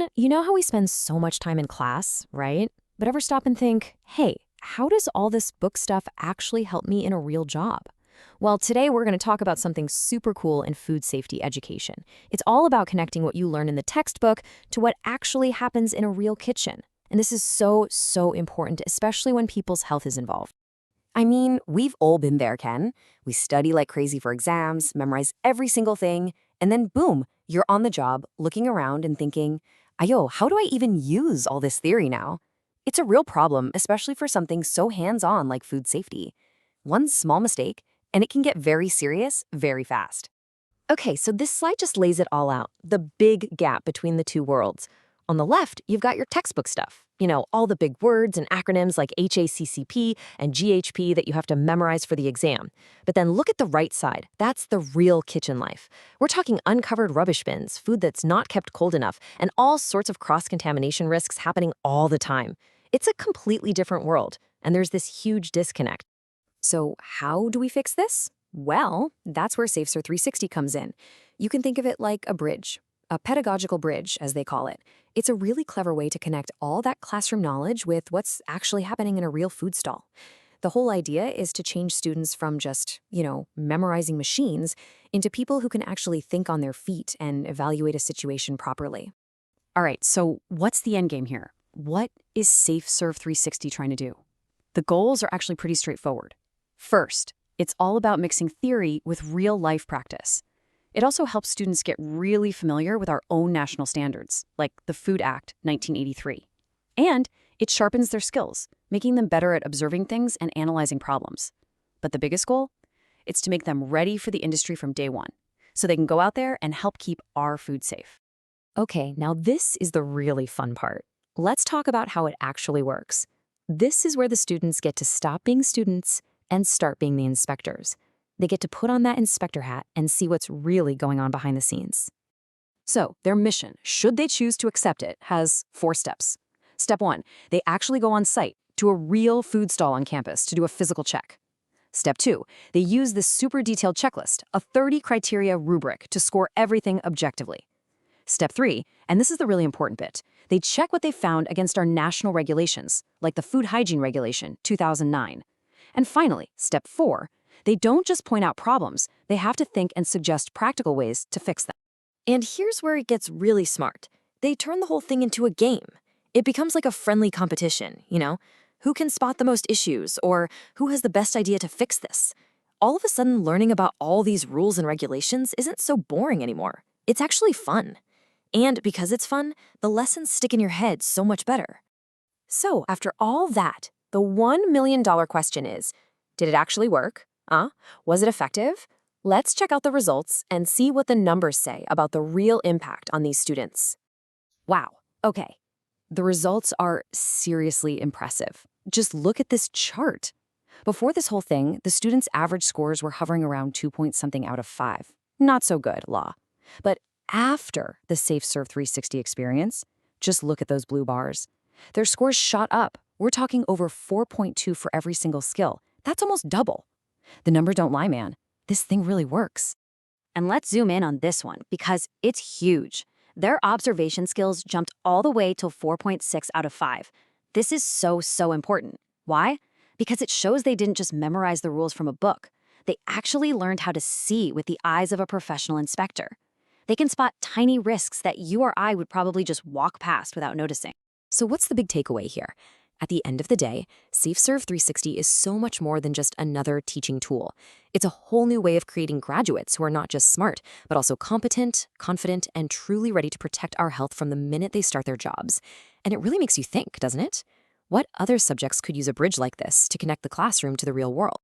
Man, you know how we spend so much time in class, right? But ever stop and think, hey, how does all this book stuff actually help me in a real job? Well, today we're going to talk about something super cool in food safety education. It's all about connecting what you learn in the textbook to what actually happens in a real kitchen. And this is so important, especially when people's health is involved. I mean, we've all been there, Ken. We study like crazy for exams, memorize every single thing, and then boom, you're on the job, looking around and thinking, ayo, how do I even use all this theory now? It's a real problem, especially for something so hands-on like food safety. One small mistake, and it can get very serious very fast. Okay, so this slide just lays it all out, the big gap between the two worlds. On the left, you've got your textbook stuff. You know, all the big words and acronyms like HACCP and GHP that you have to memorize for the exam. But then look at the right side. That's the real kitchen life. We're talking uncovered rubbish bins, food that's not kept cold enough, and all sorts of cross-contamination risks happening all the time. It's a completely different world, and there's this huge disconnect. So how do we fix this? Well, that's where SafeServe360 comes in. You can think of it like a bridge. A pedagogical bridge, as they call it. It's a really clever way to connect all that classroom knowledge with what's actually happening in a real food stall. The whole idea is to change students from just, memorizing machines into people who can actually think on their feet and evaluate a situation properly. All right, so what's the end game here? What is SafeServe360 trying to do? The goals are actually pretty straightforward. First, it's all about mixing theory with real-life practice. It also helps students get really familiar with our own national standards, like the Food Act 1983. And it sharpens their skills, making them better at observing things and analyzing problems. But the biggest goal? It's to make them ready for the industry from day one, so they can go out there and help keep our food safe. Okay, now this is the really fun part. Let's talk about how it actually works. This is where the students get to stop being students and start being the inspectors. They get to put on that inspector hat and see what's really going on behind the scenes. So, their mission, should they choose to accept it, has 4 steps. Step 1, they actually go on site to a real food stall on campus to do a physical check. Step 2, they use this super detailed checklist, a 30-criteria rubric, to score everything objectively. Step 3, and this is the really important bit, they check what they found against our national regulations, like the Food Hygiene Regulation 2009. And finally, Step 4, they don't just point out problems, they have to think and suggest practical ways to fix them. And here's where it gets really smart. They turn the whole thing into a game. It becomes like a friendly competition, Who can spot the most issues, or who has the best idea to fix this? All of a sudden, learning about all these rules and regulations isn't so boring anymore. It's actually fun. And because it's fun, the lessons stick in your head so much better. So after all that, the $1 million question is, did it actually work? Was it effective? Let's check out the results and see what the numbers say about the real impact on these students. Wow, okay. The results are seriously impressive. Just look at this chart. Before this whole thing, the students' average scores were hovering around 2-point-something out of 5. Not so good, law. But after the SafeServe360 experience, just look at those blue bars. Their scores shot up. We're talking over 4.2 for every single skill. That's almost double. The numbers don't lie, man. This thing really works. And let's zoom in on this one, because it's huge. Their observation skills jumped all the way to 4.6 out of 5. This is so important. Why? Because it shows they didn't just memorize the rules from a book. They actually learned how to see with the eyes of a professional inspector. They can spot tiny risks that you or I would probably just walk past without noticing. So what's the big takeaway here? At the end of the day, SafeServe360 is so much more than just another teaching tool. It's a whole new way of creating graduates who are not just smart, but also competent, confident, and truly ready to protect our health from the minute they start their jobs. And it really makes you think, doesn't it? What other subjects could use a bridge like this to connect the classroom to the real world?